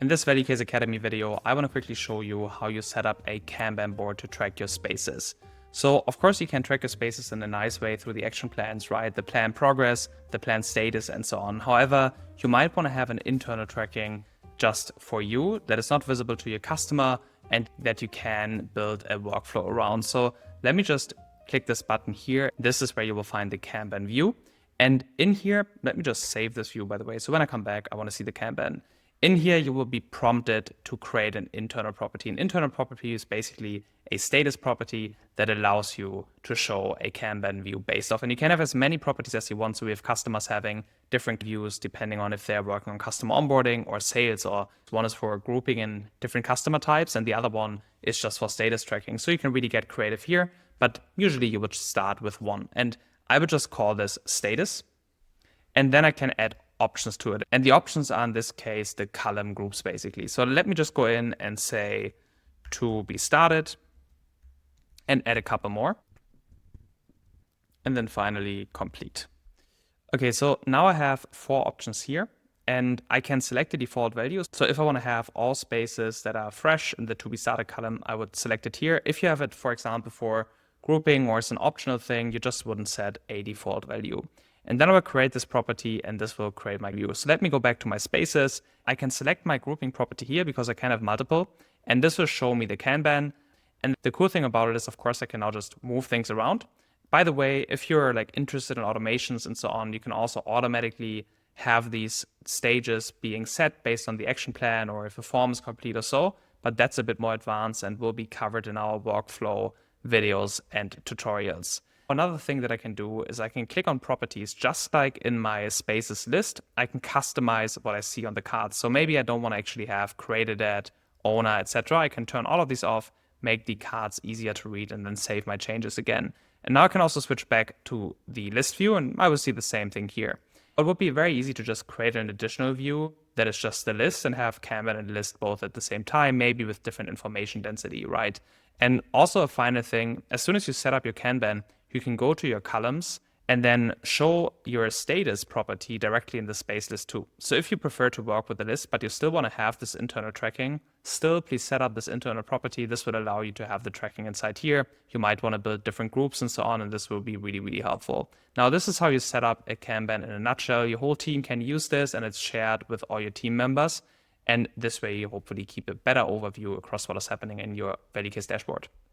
In this Valuecase Academy video, I want to quickly show you how you set up a Kanban board to track your spaces. So of course you can track your spaces in a nice way through the action plans, right? The plan progress, the plan status, and so on. However, you might want to have an internal tracking just for you that is not visible to your customer and that you can build a workflow around. So let me just click this button here. This is where you will find the Kanban view. And in here, let me just save this view, by the way. So when I come back, I want to see the Kanban. In here, you will be prompted to create an internal property. An internal property is basically a status property that allows you to show a Kanban view based off. And you can have as many properties as you want. So we have customers having different views depending on if they're working on customer onboarding or sales, or one is for grouping in different customer types and the other one is just for status tracking. So you can really get creative here, but usually you would start with one. And I would just call this status. And then I can add options to it. And the options are in this case, the column groups basically. So let me just go in and say to be started and add a couple more. And then finally complete. Okay, so now I have 4 options here and I can select the default values. So if I want to have all spaces that are fresh in the to be started column, I would select it here. If you have it, for example, for grouping or it's an optional thing, you just wouldn't set a default value. And then I will create this property and this will create my view. So let me go back to my spaces. I can select my grouping property here because I can have multiple, and this will show me the Kanban. And the cool thing about it is, of course, I can now just move things around. By the way, if you're like interested in automations and so on, you can also automatically have these stages being set based on the action plan or if a form is complete or so, but that's a bit more advanced and will be covered in our workflow videos and tutorials. Another thing that I can do is I can click on properties just like in my spaces list. I can customize what I see on the cards. So maybe I don't want to actually have created at, owner, etc. I can turn all of these off, make the cards easier to read, and then save my changes again. And now I can also switch back to the list view and I will see the same thing here. It would be very easy to just create an additional view that is just the list and have Kanban and list both at the same time, maybe with different information density, right? And also a final thing, as soon as you set up your Kanban, you can go to your columns and then show your status property directly in the space list too. So if you prefer to work with the list, but you still want to have this internal tracking, still please set up this internal property. This would allow you to have the tracking inside here. You might want to build different groups and so on, and this will be really, really helpful. Now, this is how you set up a Kanban in a nutshell. Your whole team can use this and it's shared with all your team members. And this way you hopefully keep a better overview across what is happening in your Valuecase dashboard.